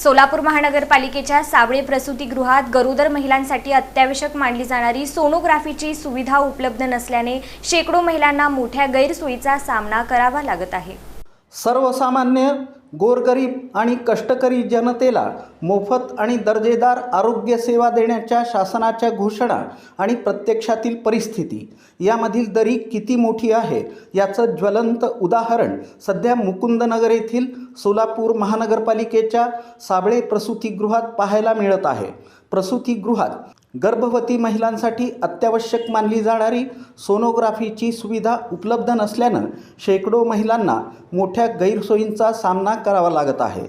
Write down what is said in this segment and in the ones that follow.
सोलापूर महानगरपालिकेच्या सावळे प्रसूतिगृहात गरोदर महिलांसाठी अत्यावश्यक मानली जाणारी सोनोग्राफीची सुविधा उपलब्ध नसल्याने शेकडो महिलांना मोठ्या गैरसोयीचा सामना करावा लागत आहे। सर्वसामान्य गोरगरीब आणि कष्टकरी जनतेला मोफत आणि दर्जेदार आरोग्य सेवा देण्याच्या शासनाच्या घोषणा आणि प्रत्यक्षातील परिस्थिती यामधील दरी किती मोठी आहे याचं ज्वलंत उदाहरण सध्या मुकुंदनगर येथील सोलापूर महानगरपालिकेच्या साबळे प्रसूतिगृहात पाहायला मिळत आहे। प्रसूतिगृहात गर्भवती महिलांसाठी अत्यावश्यक मानली जाणारी सोनोग्राफीची सुविधा उपलब्ध नसल्यानं शेकडो महिलांना मोठ्या गैरसोयींचा सामना करावा लागत आहे।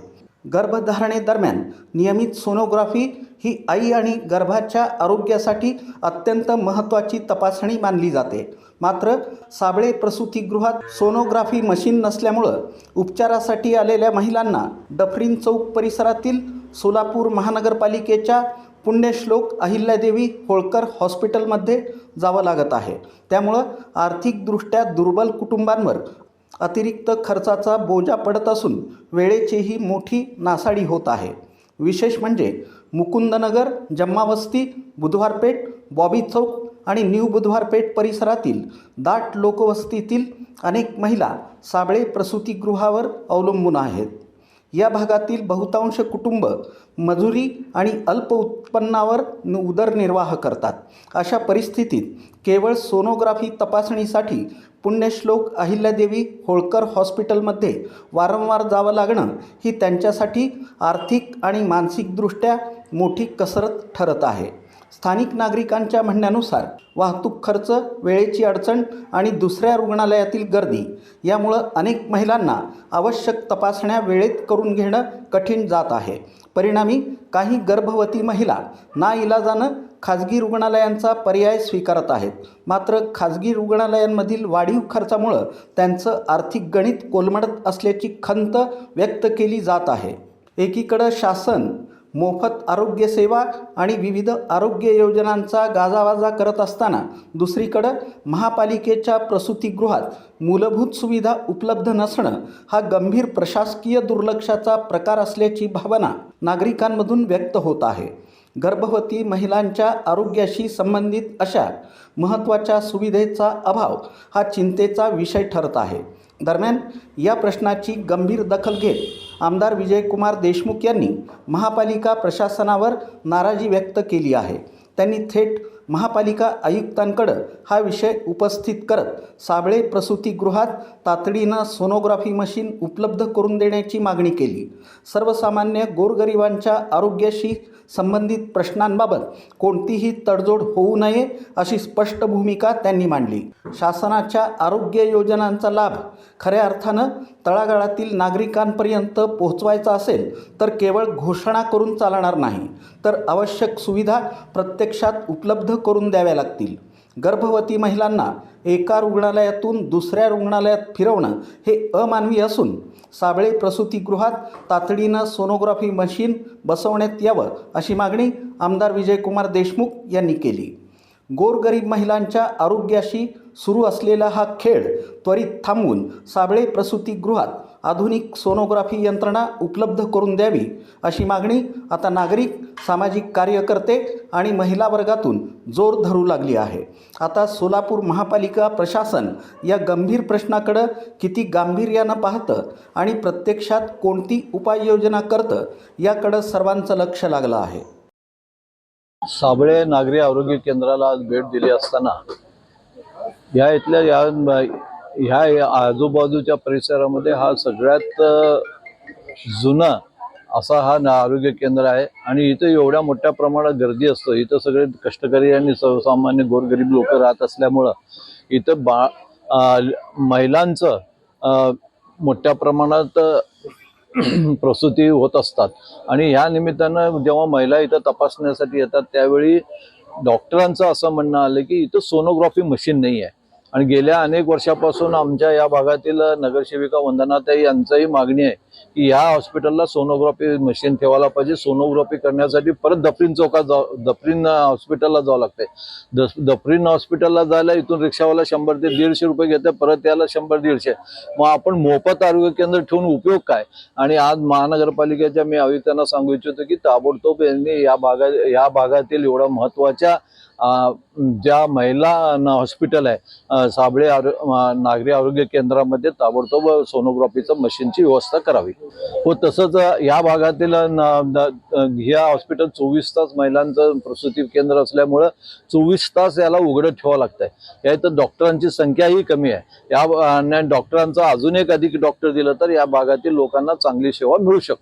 गर्भधारणेदरम्यान नियमित सोनोग्राफी ही आई आणि गर्भाच्या आरोग्यासाठी अत्यंत महत्त्वाची तपासणी मानली जाते। मात्र साबळे प्रसूतिगृहात सोनोग्राफी मशीन नसल्यामुळं उपचारासाठी आलेल्या महिलांना डफरीन चौक परिसरातील सोलापूर महानगरपालिकेच्या पुण्यश्लोक अहिल्यादेवी होळकर हॉस्पिटलमध्ये जावं लागत आहे। त्यामुळं आर्थिकदृष्ट्या दुर्बल कुटुंबांवर अतिरिक्त खर्चाचा बोजा पडत असून वेळेचीही मोठी नासाडी होत आहे। विशेष म्हणजे मुकुंदनगर, जम्मावस्ती, बुधवारपेठ, बॉबी चौक आणि न्यू बुधवारपेठ परिसरातील दाट लोकवस्तीतील अनेक महिला साबळे प्रसूतिगृहावर अवलंबून आहेत। या भागातील बहुतांश कुटुंब मजुरी आणि अल्प उत्पन्नावर उदरनिर्वाह करतात। अशा परिस्थितीत केवळ सोनोग्राफी तपासणीसाठी पुण्यश्लोक अहिल्यादेवी होळकर हॉस्पिटलमध्ये वारंवार जावं लागणं ही त्यांच्यासाठी आर्थिक आणि मानसिकदृष्ट्या मोठी कसरत ठरत आहे। स्थानिक नागरिकांच्या म्हणण्यानुसार वाहतूक खर्च, वेळेची अडचण आणि दुसऱ्या रुग्णालयातील गर्दी यामुळं अनेक महिलांना आवश्यक तपासण्या वेळेत करून घेणं कठीण जात आहे। परिणामी काही गर्भवती महिला नाइलाजानं खाजगी रुग्णालयांचा पर्याय स्वीकारत आहेत। मात्र खाजगी रुग्णालयांमधील वाढीव खर्चामुळं त्यांचं आर्थिक गणित कोलमडत असल्याची खंत व्यक्त केली जात आहे। एकीकडं शासन मोफत आरोग्य सेवा आणि विविध आरोग्य योजनांचा गाजावाजा करत असताना दुसरीकडं महापालिकेच्या प्रसूतिगृहात मूलभूत सुविधा उपलब्ध नसणं हा गंभीर प्रशासकीय दुर्लक्षाचा प्रकार असल्याची भावना नागरिकांमधून व्यक्त होत आहे। गर्भवती महिलांच्या आरोग्याशी संबंधित अशा महत्त्वाच्या सुविधेचा अभाव हा चिंतेचा विषय ठरत आहे। दरम्यान या प्रश्नाची गंभीर दखल घेत आमदार विजयकुमार देशमुख यांनी महापालिका प्रशासनावर नाराजी व्यक्त केली आहे। त्यांनी थेट महापालिका आयुक्तांकडे हा विषय उपस्थित करत साबळे प्रसूतिगृहात तातडीनं सोनोग्राफी मशीन उपलब्ध करून देण्याची मागणी केली। सर्वसामान्य गोरगरिबांच्या आरोग्याशी संबंधित प्रश्नांबाबत कोणतीही तडजोड होऊ नये अशी स्पष्ट भूमिका त्यांनी मांडली। शासनाच्या आरोग्य योजनांचा लाभ खऱ्या अर्थानं तळागाळातील नागरिकांपर्यंत पोहोचवायचा असेल तर केवळ घोषणा करून चालणार नाही, तर आवश्यक सुविधा प्रत्यक्षात उपलब्ध करून द्याव्या लागतील। गर्भवती महिलांना एका रुग्णालयातून दुसऱ्या रुग्णालयात फिरवणं हे अमानवी असून साबळे प्रसूतिगृहात तातडीनं सोनोग्राफी मशीन बसवण्यात यावं अशी मागणी आमदार विजयकुमार देशमुख यांनी केली। गोरगरीब महिलांच्या आरोग्याशी सुरू असलेला हा खेळ त्वरित थांबवून साबळे प्रसूतिगृहात आधुनिक सोनोग्राफी यंत्रणा उपलब्ध करून द्यावी अशी मागणी आता नागरिक, सामाजिक कार्यकर्ते आणि महिला वर्गातून जोर धरू लागली आहे। आता सोलापूर महापालिका प्रशासन या गंभीर प्रश्नाकडे किती गांभीर्यानं पाहतं आणि प्रत्यक्षात कोणती उपाययोजना करतं याकडे सर्वांचं लक्ष लागलं आहे। साबळे नागरी आरोग्य केंद्राला आज भेट दिली असताना या इथल्या ह्या आजूबाजूच्या परिसरामध्ये हा सगळ्यात जुना असा हा आरोग्य केंद्र आहे आणि इथं एवढ्या मोठ्या प्रमाणात गर्दी असतं। इथं सगळे कष्टकरी आणि सर्वसामान्य गोरगरीब लोक राहत असल्यामुळं इथं महिलांचं मोठ्या प्रमाणात प्रसूती होत असतात आणि ह्या निमित्तानं जेव्हा महिला इथं तपासण्यासाठी येतात त्यावेळी डॉक्टरांचं असं म्हणणं आलं की इथं सोनोग्राफी मशीन नाही आहे आणि गेल्या अनेक वर्षापासून आमच्या या भागातील नगरसेविका वंदनाताई यांचंही मागणी आहे की ह्या हॉस्पिटलला सोनोग्राफी मशीन ठेवायला पाहिजे. सोनोग्राफी करण्यासाठी परत दफरीन हॉस्पिटलला जावं लागतंय. दफरीन हॉस्पिटलला जायला इथून रिक्षावाला 100 ते 150 रुपये घेते, परत याला 100-150. मग आपण मोफत आरोग्य केंद्र ठेवून उपयोग काय? आणि आज महानगरपालिकेच्या मी आयुक्तांना सांगू इच्छितो की ताबडतोब यांनी या भागातील एवढ्या महत्वाच्या ज्या महिला हॉस्पिटल आहे साबळे नागरी आरोग्य केंद्रामध्ये ताबडतोब सोनोग्राफीचं मशीनची व्यवस्था करावी. व तसंच या भागातील ह्या हॉस्पिटल 24 तास महिलांचं प्रसूती केंद्र असल्यामुळं 24 तास याला उघडं ठेवावं लागतंय. या इथं डॉक्टरांची संख्याही कमी आहे. या डॉक्टरांचा अजून एक अधिक डॉक्टर दिलं तर या भागातील लोकांना चांगली सेवा मिळू शकते.